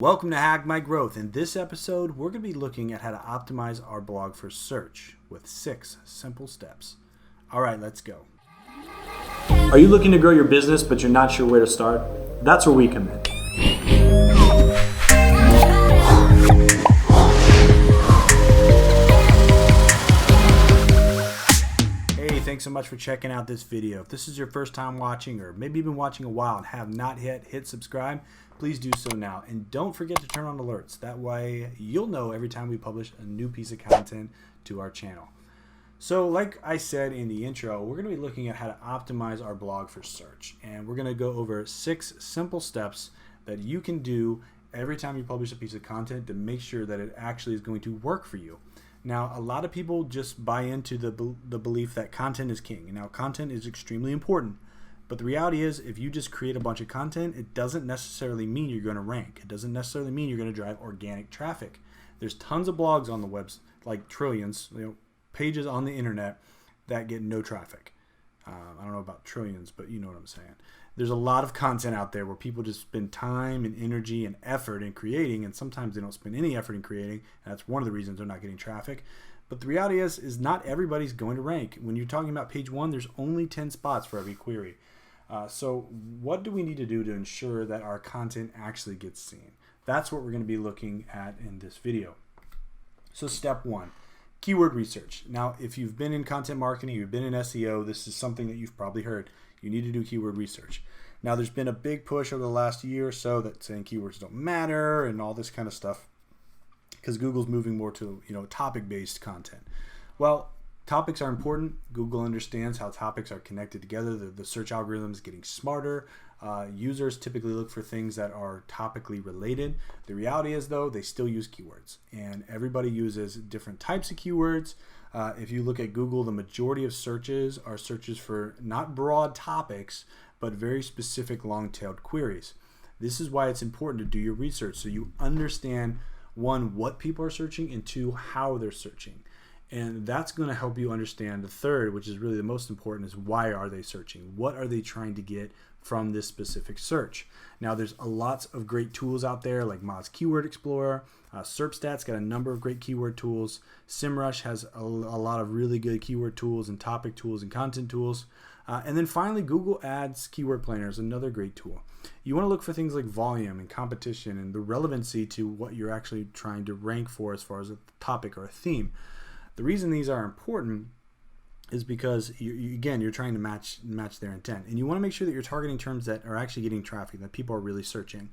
Welcome to Hack My Growth. In this episode, we're going to be looking at how to optimize our blog for search with 6 simple steps. All right, let's go. Are you looking to grow your business, but you're not sure where to start? That's where we come in. Hey, thanks so much for checking out this video. If this is your first time watching, or maybe you've been watching a while and have not yet hit subscribe, please do so now. And don't forget to turn on alerts. That way you'll know every time we publish a new piece of content to our channel. So like I said in the intro, we're going to be looking at how to optimize our blog for search. And we're going to go over 6 simple steps that you can do every time you publish a piece of content to make sure that it actually is going to work for you. Now, a lot of people just buy into the belief that content is king. Now, content is extremely important. But the reality is, if you just create a bunch of content, it doesn't necessarily mean you're going to rank. It doesn't necessarily mean you're going to drive organic traffic. There's tons of blogs on the web, like trillions, pages on the internet that get no traffic. I don't know about trillions, but you know what I'm saying. There's a lot of content out there where people just spend time and energy and effort in creating, and sometimes they don't spend any effort in creating, and that's one of the reasons they're not getting traffic. But the reality is not everybody's going to rank. When you're talking about page 1, there's only 10 spots for every query. So what do we need to do to ensure that our content actually gets seen? That's what we're going to be looking at in this video. So step 1, keyword research. Now, if you've been in content marketing, you've been in SEO, this is something that you've probably heard. You need to do keyword research. Now, there's been a big push over the last year or so that saying keywords don't matter and all this kind of stuff because Google's moving more to, topic-based content. Well, topics are important. Google understands how topics are connected together. The search algorithm is getting smarter. Users typically look for things that are topically related. The reality is, though, they still use keywords. And everybody uses different types of keywords. If you look at Google, the majority of searches are searches for not broad topics, but very specific long-tailed queries. This is why it's important to do your research so you understand, 1, what people are searching, and 2, how they're searching. And that's going to help you understand the third, which is really the most important, is why are they searching? What are they trying to get from this specific search? Now, there's lots of great tools out there like Moz Keyword Explorer. SERPstats got a number of great keyword tools. SEMrush has a lot of really good keyword tools and topic tools and content tools. And then finally, Google Ads Keyword Planner is another great tool. You want to look for things like volume and competition and the relevancy to what you're actually trying to rank for as far as a topic or a theme. The reason these are important is because you're trying to match their intent, and you want to make sure that you're targeting terms that are actually getting traffic, that people are really searching.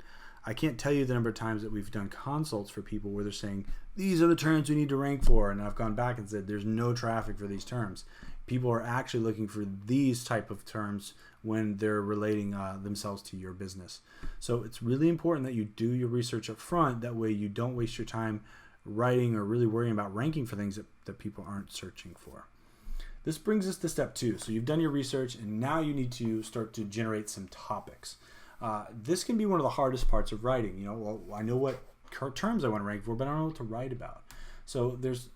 I can't tell you the number of times that we've done consults for people where they're saying these are the terms we need to rank for, and I've gone back and said there's no traffic for these terms. People are actually looking for these type of terms when they're relating themselves to your business. So it's really important that you do your research up front. That way you don't waste your time writing or really worrying about ranking for things that people aren't searching for. This brings us to step 2. So you've done your research, and now you need to start to generate some topics. This can be one of the hardest parts of writing. I know what terms I want to rank for, but I don't know what to write about. So there's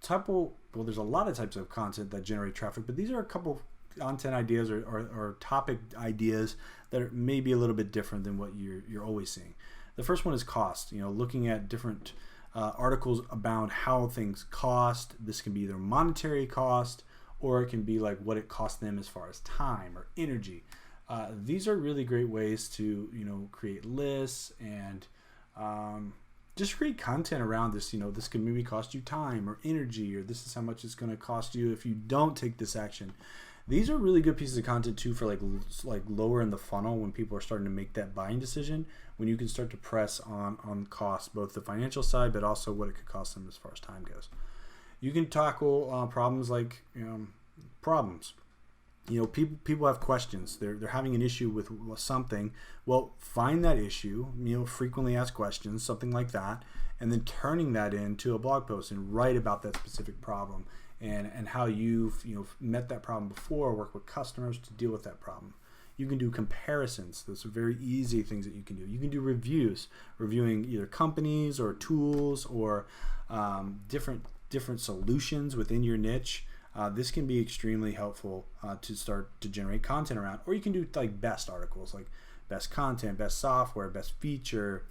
a lot of types of content that generate traffic, but these are a couple content ideas or topic ideas that are maybe a little bit different than what you're always seeing. The first one is cost. Looking at different articles about how things cost. This can be either monetary cost, or it can be like what it costs them as far as time or energy. These are really great ways to create lists and just create content around this. This can maybe cost you time or energy, or this is how much it's going to cost you if you don't take this action. These are really good pieces of content too for like lower in the funnel when people are starting to make that buying decision, when you can start to press on cost, both the financial side, but also what it could cost them as far as time goes. You can tackle problems like problems. People have questions. They're having an issue with something. Well, find that issue. Frequently asked questions, something like that, and then turning that into a blog post and write about that specific problem and how you've met that problem before, work with customers to deal with that problem. You can do comparisons. Those are very easy things that you can do. You can do reviews, reviewing either companies or tools or different solutions within your niche. This can be extremely helpful to start to generate content around. Or you can do like best articles, like best content, best software, best feature,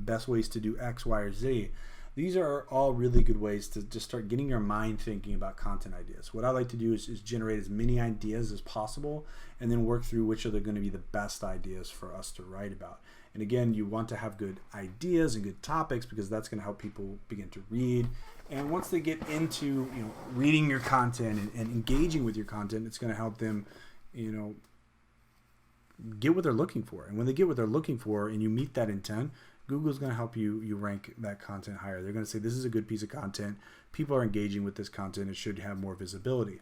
best ways to do X, Y, or Z. These are all really good ways to just start getting your mind thinking about content ideas. What I like to do is generate as many ideas as possible and then work through which are going to be the best ideas for us to write about. And again, you want to have good ideas and good topics because that's going to help people begin to read. And once they get into reading your content and engaging with your content, it's going to help them get what they're looking for. And when they get what they're looking for and you meet that intent, Google's going to help you rank that content higher. They're going to say, this is a good piece of content. People are engaging with this content. It should have more visibility.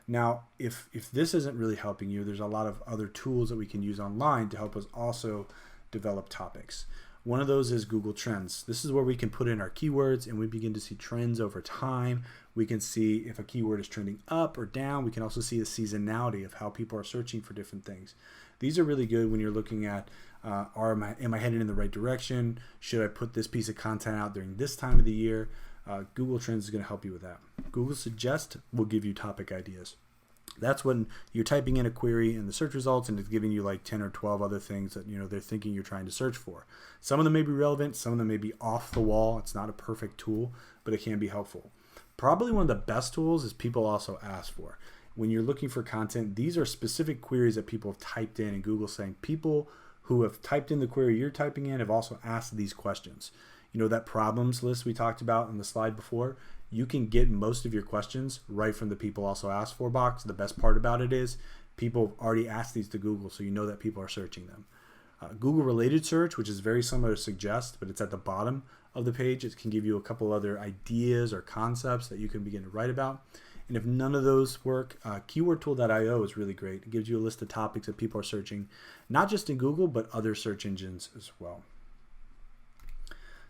Now, if this isn't really helping you, there's a lot of other tools that we can use online to help us also develop topics. One of those is Google Trends. This is where we can put in our keywords and we begin to see trends over time. We can see if a keyword is trending up or down. We can also see the seasonality of how people are searching for different things. These are really good when you're looking at am I headed in the right direction? Should I put this piece of content out during this time of the year? Google Trends is going to help you with that. Google Suggest will give you topic ideas. That's when you're typing in a query in the search results and it's giving you like 10 or 12 other things that they're thinking you're trying to search for. Some of them may be relevant, some of them may be off the wall. It's not a perfect tool, but it can be helpful. Probably one of the best tools is People Also Ask For. When you're looking for content, these are specific queries that people have typed in, and Google's saying people who have typed in the query you're typing in have also asked these questions. That problems list we talked about in the slide before, you can get most of your questions right from the People Also Ask For box. The best part about it is people have already asked these to Google, so you know that people are searching them. Google Related Search, which is very similar to Suggest, but it's at the bottom of the page. It can give you a couple other ideas or concepts that you can begin to write about. And if none of those work, keywordtool.io is really great. It gives you a list of topics that people are searching, not just in Google, but other search engines as well.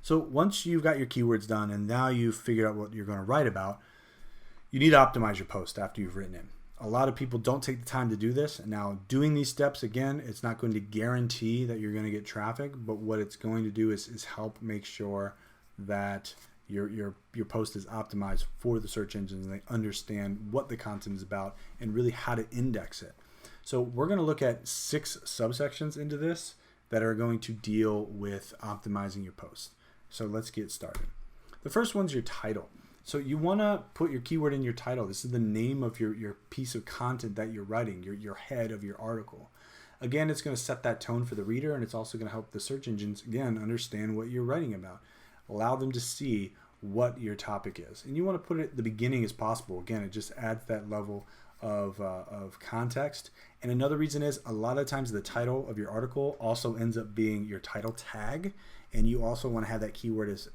So once you've got your keywords done and now you've figured out what you're going to write about, you need to optimize your post after you've written it. A lot of people don't take the time to do this. Now, doing these steps, again, it's not going to guarantee that you're going to get traffic, but what it's going to do is help make sure that your post is optimized for the search engines and they understand what the content is about and really how to index it. So we're going to look at 6 subsections into this that are going to deal with optimizing your post. So let's get started. The first one's your title. So you want to put your keyword in your title. This is the name of your piece of content that you're writing, your head of your article. Again, it's going to set that tone for the reader, and it's also going to help the search engines, again, understand what you're writing about. Allow them to see what your topic is. And you want to put it at the beginning as possible. Again, it just adds that level of context. And another reason is a lot of times the title of your article also ends up being your title tag. And you also want to have that keyword as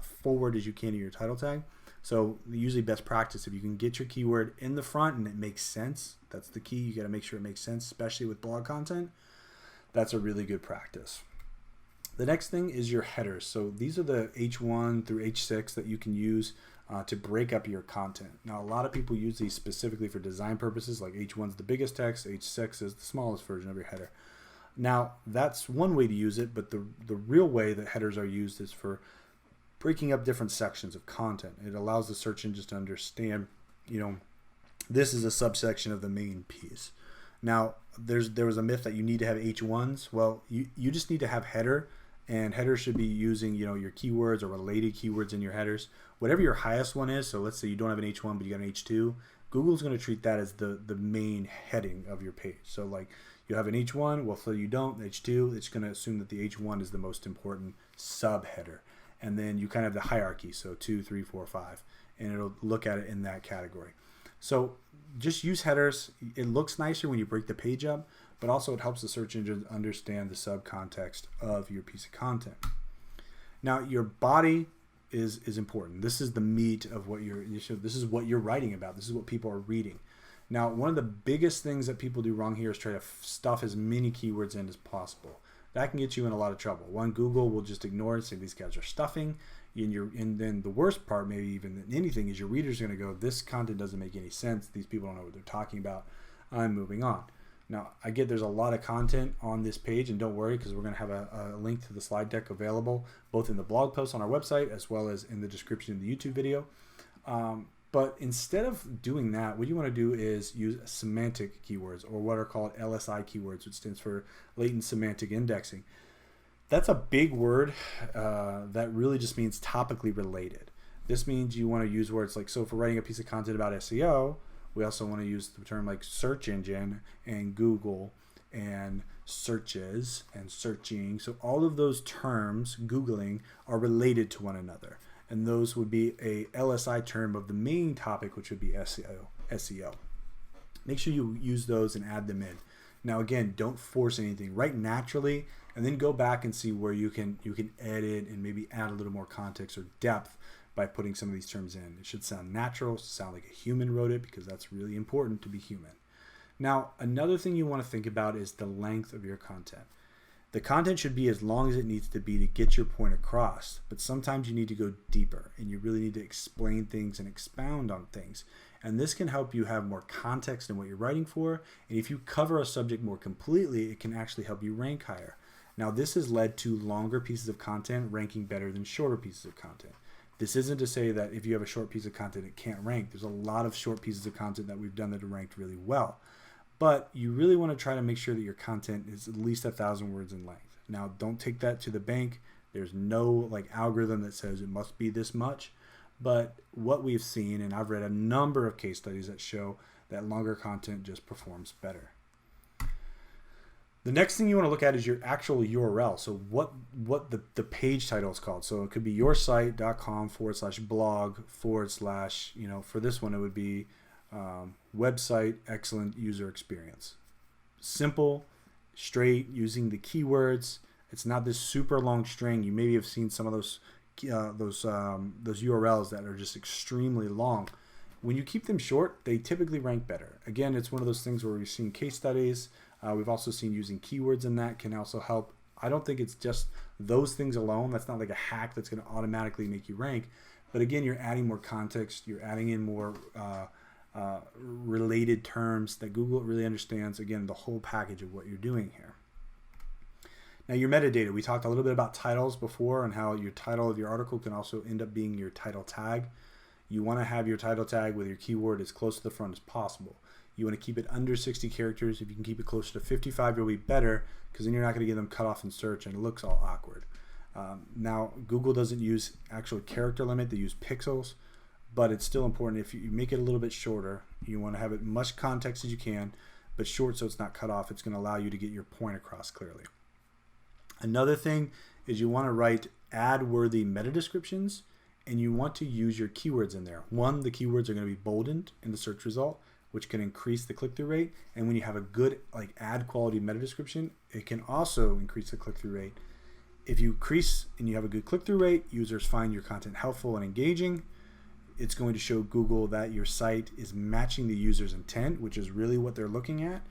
forward as you can to your title tag. So usually best practice, if you can get your keyword in the front and it makes sense, that's the key. You got to make sure it makes sense, especially with blog content. That's a really good practice. The next thing is your headers. So these are the H1 through H6 that you can use to break up your content. Now, a lot of people use these specifically for design purposes, like H1 is the biggest text, H6 is the smallest version of your header. Now, that's one way to use it, but the real way that headers are used is for breaking up different sections of content. It allows the search engines to understand, this is a subsection of the main piece. Now, there was a myth that you need to have H1s. Well, you just need to have header, and headers should be using, your keywords or related keywords in your headers. Whatever your highest one is, so let's say you don't have an H1, but you got an H2, Google's going to treat that as the main heading of your page. So like you have an H1, well, so you don't, H2, it's going to assume that the H1 is the most important subheader. And then you kind of have the hierarchy, so 2, 3, 4, 5, and it'll look at it in that category. So just use headers. It looks nicer when you break the page up, but also it helps the search engine understand the subcontext of your piece of content. Now, your body is important. This is the meat of what this is what you're writing about. This is what people are reading. Now, one of the biggest things that people do wrong here is try to stuff as many keywords in as possible. That can get you in a lot of trouble. One, Google will just ignore it and say these guys are stuffing. And then the worst part, maybe even than anything, is your readers are going to go, this content doesn't make any sense. These people don't know what they're talking about. I'm moving on. Now, I get there's a lot of content on this page, and don't worry because we're going to have a link to the slide deck available both in the blog post on our website as well as in the description of the YouTube video. But instead of doing that, what you want to do is use semantic keywords, or what are called LSI keywords, which stands for latent semantic indexing. That's a big word that really just means topically related. This means you want to use words like, so if we're writing a piece of content about SEO, we also want to use the term like search engine and Google and searches and searching. So all of those terms, Googling, are related to one another. And those would be a LSI term of the main topic, which would be SEO. Make sure you use those and add them in. Now again, don't force anything. Write naturally, and then go back and see where you can edit and maybe add a little more context or depth by putting some of these terms in. It should sound natural, sound like a human wrote it, because that's really important to be human. Now, another thing you want to think about is the length of your content. The content should be as long as it needs to be to get your point across, but sometimes you need to go deeper and you really need to explain things and expound on things. And this can help you have more context in what you're writing for. And if you cover a subject more completely, it can actually help you rank higher. Now, this has led to longer pieces of content ranking better than shorter pieces of content. This isn't to say that if you have a short piece of content, it can't rank. There's a lot of short pieces of content that we've done that have ranked really well. But you really want to try to make sure that your content is at least 1,000 words in length. Now, don't take that to the bank. There's no algorithm that says it must be this much. But what we've seen, and I've read a number of case studies that show that longer content just performs better. The next thing you want to look at is your actual URL. So what the page title is called. So it could be yoursite.com/blog/ for this one it would be website excellent user experience. Simple, straight, using the keywords. It's not this super long string. You maybe have seen some of those URLs that are just extremely long. When you keep them short, they typically rank better. Again, it's one of those things where we've seen case studies. We've also seen using keywords in that can also help. I don't think it's just those things alone. That's not like a hack that's going to automatically make you rank. But again, you're adding more context. You're adding in more related terms that Google really understands. Again, the whole package of what you're doing here. Now, your metadata. We talked a little bit about titles before and how your title of your article can also end up being your title tag. You want to have your title tag with your keyword as close to the front as possible. You want to keep it under 60 characters. If you can keep it closer to 55, you'll be better, because then you're not going to get them cut off in search and it looks all awkward. Now, Google doesn't use actual character limit. They use pixels, but it's still important. If you make it a little bit shorter, you want to have it much context as you can, but short so it's not cut off. It's going to allow you to get your point across clearly. Another thing is you want to write ad-worthy meta descriptions, and you want to use your keywords in there. One, the keywords are going to be boldened in the search result, which can increase the click-through rate. And when you have a good ad quality meta description, it can also increase the click-through rate. If you increase and you have a good click-through rate, users find your content helpful and engaging. It's going to show Google that your site is matching the user's intent, which is really what they're looking at.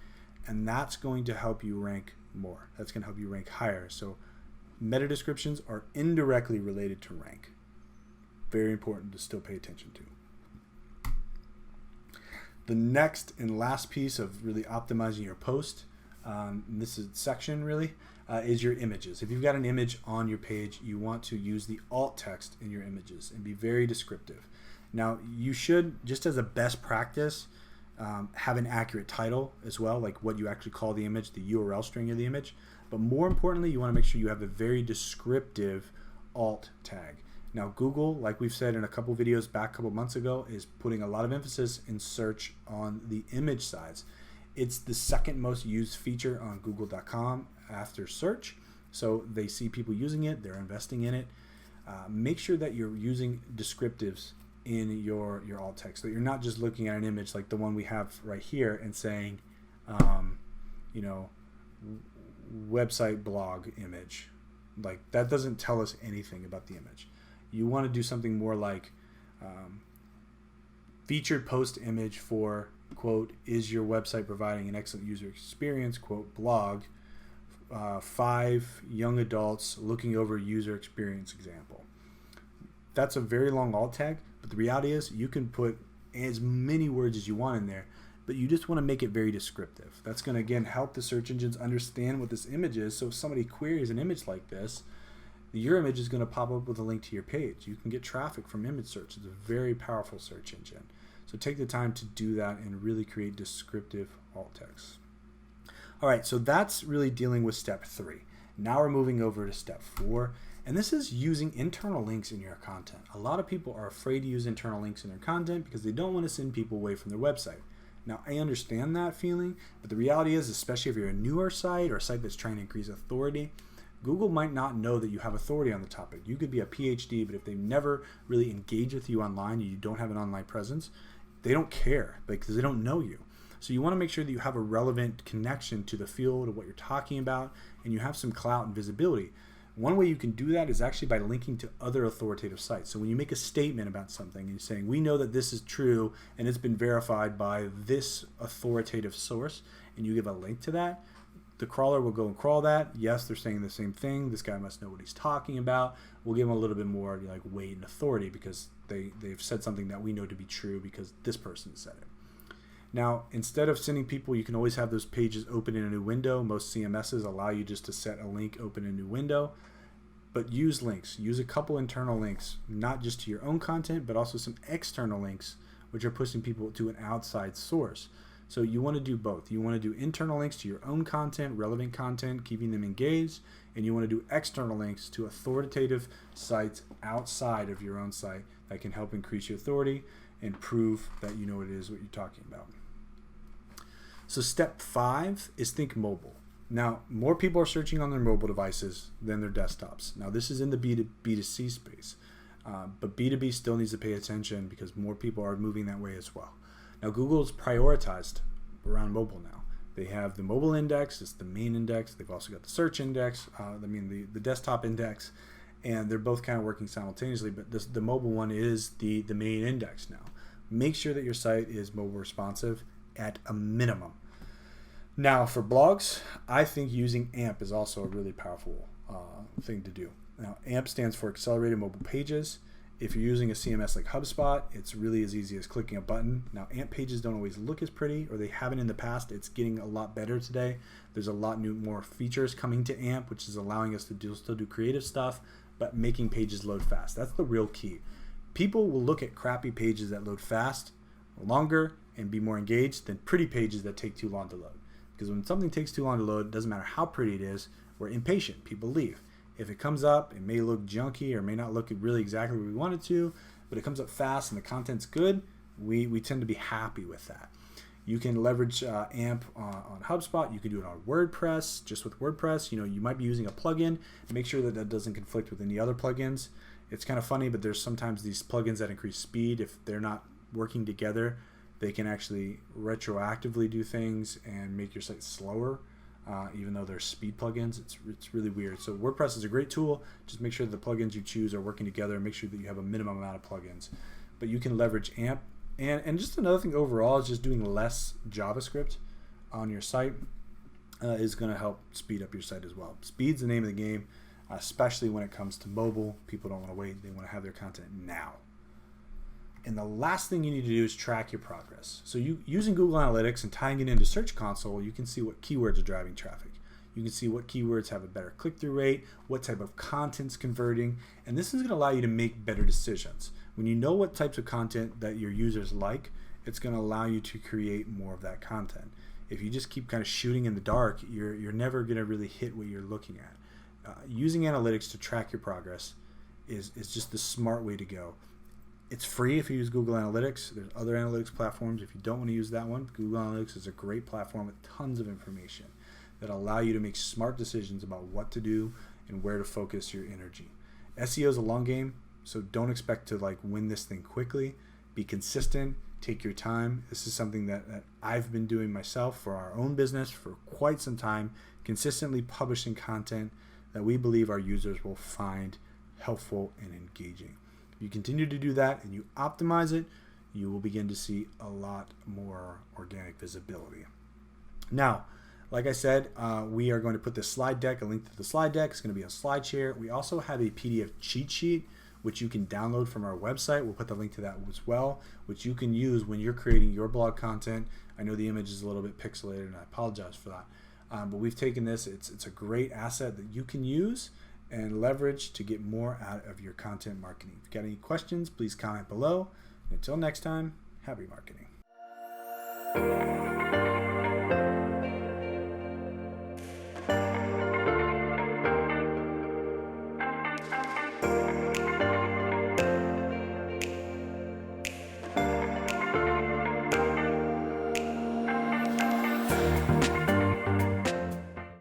And that's going to help you rank more. That's going to help you rank higher. So meta descriptions are indirectly related to rank. Very important to still pay attention to. The next and last piece of really optimizing your post, this is section really, is your images. If you've got an image on your page, you want to use the alt text in your images and be very descriptive. Now, you should, just as a best practice, have an accurate title as well, like what you actually call the image, the URL string of the image. But more importantly, you want to make sure you have a very descriptive alt tag. Now, Google, like we've said in a couple videos back a couple months ago, is putting a lot of emphasis in search on the image size. It's the second most used feature on google.com after search. So they see people using it, they're investing in it. Make sure that you're using descriptives in your alt text, so you're not just looking at an image like the one we have right here and saying, website blog image. Like, that doesn't tell us anything about the image. You want to do something more like featured post image for, quote, is your website providing an excellent user experience, quote, blog, 5 young adults looking over user experience example. That's a very long alt tag, but the reality is you can put as many words as you want in there, but you just want to make it very descriptive. That's going to, again, help the search engines understand what this image is. So if somebody queries an image like this, your image is going to pop up with a link to your page. You can get traffic from image search. It's a very powerful search engine. So take the time to do that and really create descriptive alt text. All right, so that's really dealing with step 3. Now we're moving over to step 4, and this is using internal links in your content. A lot of people are afraid to use internal links in their content because they don't want to send people away from their website. Now, I understand that feeling, but the reality is, especially if you're a newer site or a site that's trying to increase authority, Google might not know that you have authority on the topic. You could be a PhD, but if they've never really engaged with you online, you don't have an online presence, they don't care because they don't know you. So you want to make sure that you have a relevant connection to the field of what you're talking about, and you have some clout and visibility. One way you can do that is actually by linking to other authoritative sites. So when you make a statement about something and you're saying, we know that this is true and it's been verified by this authoritative source, and you give a link to that, the crawler will go and crawl that. Yes, they're saying the same thing. This guy must know what he's talking about. We'll give him a little bit more like weight and authority because they've said something that we know to be true because this person said it. Now, instead of sending people, you can always have those pages open in a new window. Most CMSs allow you just to set a link open in a new window. But use links. Use a couple internal links, not just to your own content, but also some external links, which are pushing people to an outside source. So you want to do both. You want to do internal links to your own content, relevant content, keeping them engaged, and you want to do external links to authoritative sites outside of your own site that can help increase your authority and prove that you know what it is what you're talking about. So step 5 is think mobile. Now, more people are searching on their mobile devices than their desktops. Now, this is in the B2C space, but B2B still needs to pay attention because more people are moving that way as well. Now, Google's prioritized around mobile now. They have the mobile index, it's the main index. They've also got the search index, the desktop index, and they're both kind of working simultaneously, but the mobile one is the main index now. Make sure that your site is mobile responsive at a minimum. Now, for blogs, I think using AMP is also a really powerful thing to do. Now, AMP stands for Accelerated Mobile Pages. If you're using a CMS like HubSpot, it's really as easy as clicking a button. Now, AMP pages don't always look as pretty, or they haven't in the past. It's getting a lot better today. There's a lot more features coming to AMP, which is allowing us to still do creative stuff, but making pages load fast. That's the real key. People will look at crappy pages that load fast, longer, and be more engaged than pretty pages that take too long to load. Because when something takes too long to load, it doesn't matter how pretty it is, we're impatient. People leave. If it comes up, it may look junky or may not look really exactly what we want it to, but it comes up fast and the content's good, we tend to be happy with that. You can leverage AMP on HubSpot. You can do it on WordPress. Just with WordPress, you might be using a plugin. Make sure that doesn't conflict with any other plugins. It's kind of funny, but there's sometimes these plugins that increase speed. If they're not working together, they can actually retroactively do things and make your site slower, even though they're speed plugins. It's really weird. So WordPress is a great tool. Just make sure that the plugins you choose are working together and make sure that you have a minimum amount of plugins. But you can leverage AMP. And just another thing overall is just doing less JavaScript on your site is going to help speed up your site as well. Speed's the name of the game, especially when it comes to mobile. People don't want to wait. They want to have their content now. And the last thing you need to do is track your progress. So using Google Analytics and tying it into Search Console, you can see what keywords are driving traffic. You can see what keywords have a better click-through rate, what type of content's converting, and this is going to allow you to make better decisions. When you know what types of content that your users like, it's going to allow you to create more of that content. If you just keep kind of shooting in the dark, you're never going to really hit what you're looking at. Using analytics to track your progress is just the smart way to go. It's free if you use Google Analytics. There's other analytics platforms. If you don't want to use that one, Google Analytics is a great platform with tons of information that allow you to make smart decisions about what to do and where to focus your energy. SEO is a long game, so don't expect to win this thing quickly. Be consistent, take your time. This is something that I've been doing myself for our own business for quite some time, consistently publishing content that we believe our users will find helpful and engaging. If you continue to do that and you optimize it, you will begin to see a lot more organic visibility. Now, like I said, we are going to put this slide deck, a link to the slide deck. It's going to be on SlideShare. We also have a PDF cheat sheet, which you can download from our website. We'll put the link to that as well, which you can use when you're creating your blog content. I know the image is a little bit pixelated, and I apologize for that. But we've taken this. It's a great asset that you can use and leverage to get more out of your content marketing. If you've got any questions, please comment below. And until next time, happy marketing.